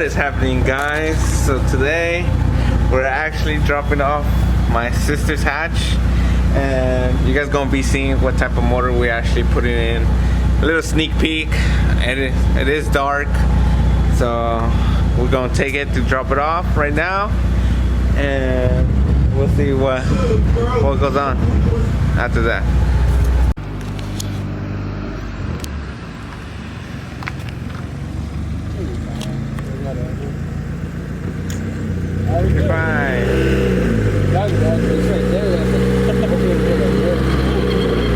is happening, guys? So today we're actually dropping off my sister's hatch, and you guys gonna be seeing what type of motor we actually putting in. A little sneak peek. It is dark, so we're gonna take it to drop it off right now, and we'll see what goes on after that. Goodbye.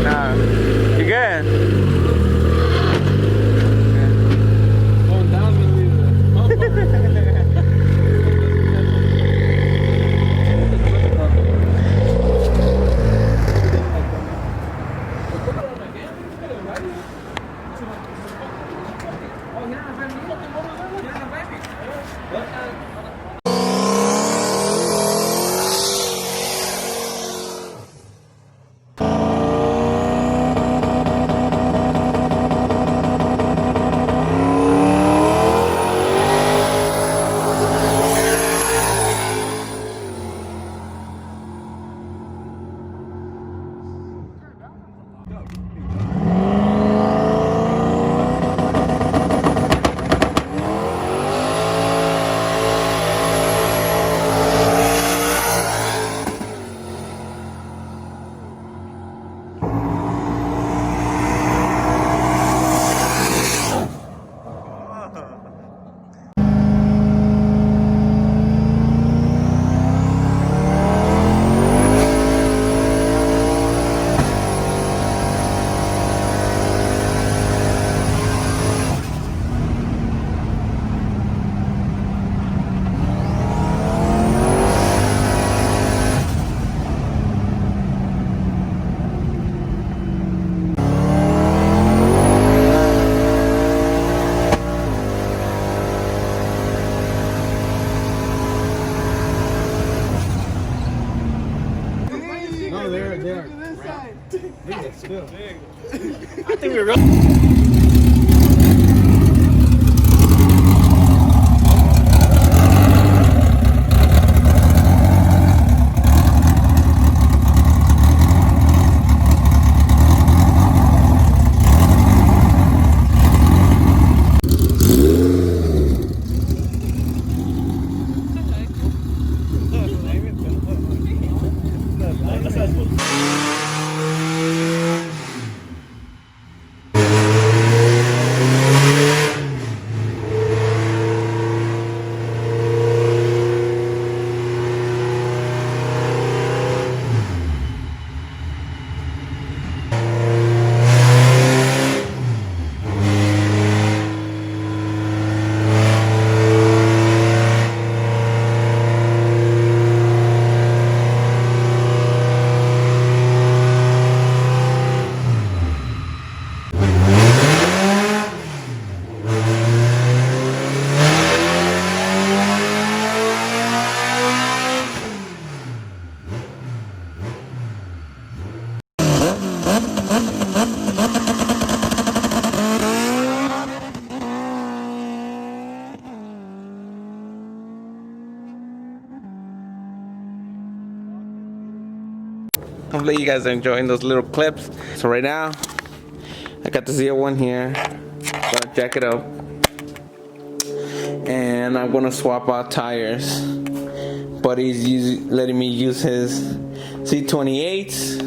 Nah, you good? Going down I think we're Hopefully you guys are enjoying those little clips. So right now, I got the Zl1 here. Gonna jack it up, and I'm gonna swap out tires. But he's letting me use his C28s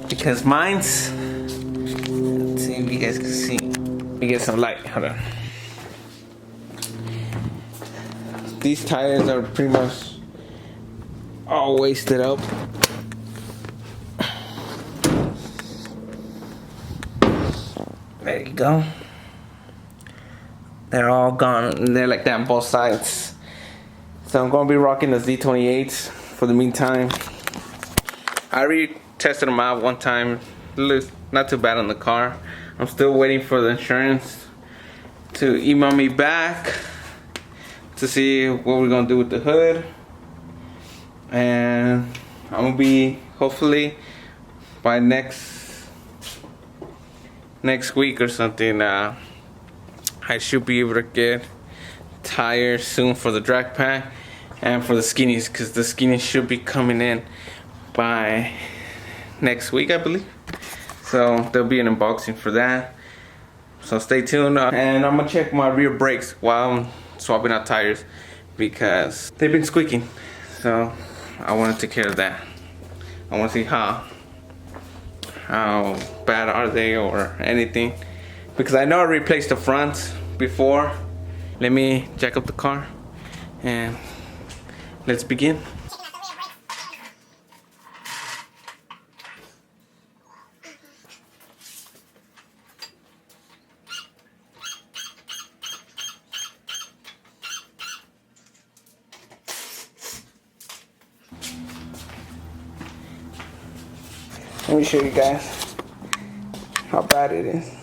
because mine's. Let's see if you guys can see. Let me get some light. Hold on. These tires are pretty much all wasted up. There you go. They're all gone, and they're like that on both sides. So I'm gonna be rocking the Z28s for the meantime. I already tested them out one time. Looks not too bad on the car. I'm still waiting for the insurance to email me back to see what we're gonna do with the hood. And I'm gonna be, hopefully by next week or something, I should be able to get tires soon for the drag pack and for the skinnies, because the skinnies should be coming in by next week, I believe. So there'll be an unboxing for that. So stay tuned, and I'm gonna check my rear brakes while I'm swapping out tires because they've been squeaking. So I want to take care of that. I want to see how bad are they or anything, because I know I replaced the fronts before. Let me jack up the car and let's begin. Let me show you guys how bad it is.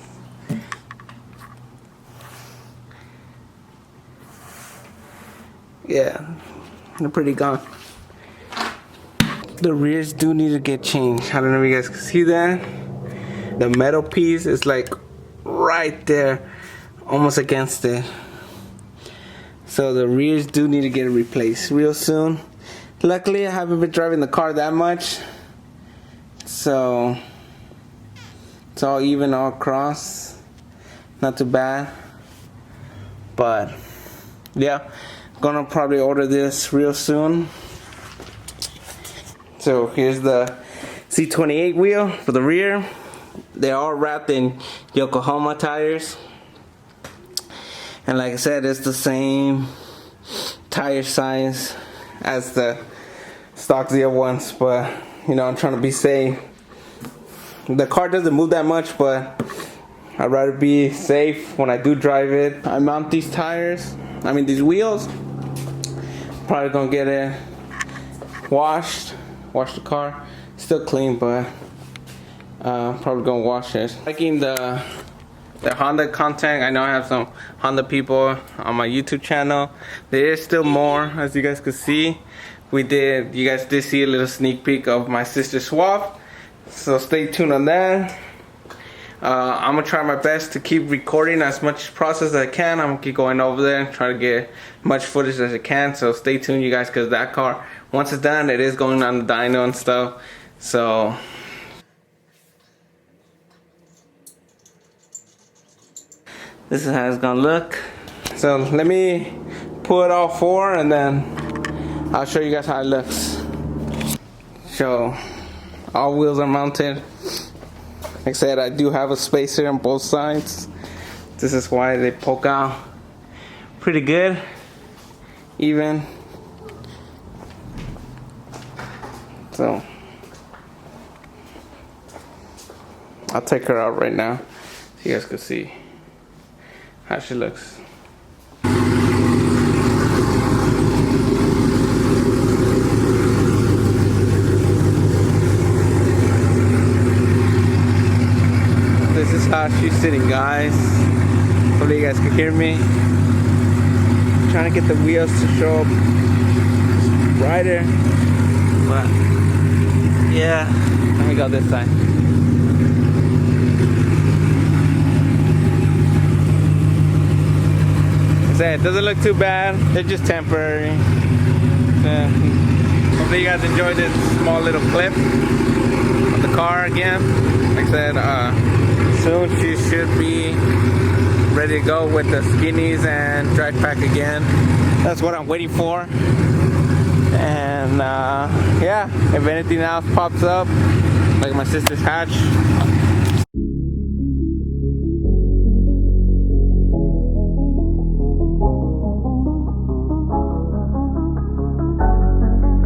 Yeah, they're pretty gone. The rears do need to get changed. I don't know if you guys can see that. The metal piece is like right there, almost against it. So the rears do need to get replaced real soon. Luckily, I haven't been driving the car that much, so it's all even all across. Not too bad. But yeah, gonna probably order this real soon. So here's the C28 wheel for the rear. They're all wrapped in Yokohama tires, and like I said, it's the same tire size as the stock Zl1s, but you know, I'm trying to be safe. The car doesn't move that much, but I'd rather be safe when I do drive it. I mount these tires, these wheels. Probably gonna get it washed, wash the car. Still clean, but probably gonna wash it. Liking the Honda content. I know I have some Honda people on my YouTube channel. There is still more, as you guys can see. You guys did see a little sneak peek of my sister's swap, so stay tuned on that. I'm gonna try my best to keep recording as much process as I can. I'm gonna keep going over there and try to get much footage as I can, so stay tuned, you guys, because that car, once it's done, it is going on the dyno and stuff. So this is how it's gonna look. So let me pull it all four and then I'll show you guys how it looks. So all wheels are mounted. Like I said, I do have a spacer on both sides. This is why they poke out pretty good, even. So I'll take her out right now so you guys can see how she looks. This is how she's sitting, guys. Hopefully you guys can hear me. I'm trying to get the wheels to show up brighter, but yeah, let me go this side. It doesn't look too bad. It's just temporary. Hopefully you guys enjoyed this small little clip of the car again. Like I said, soon she should be ready to go with the skinnies and drag pack again. That's what I'm waiting for. And yeah, if anything else pops up, like my sister's hatch,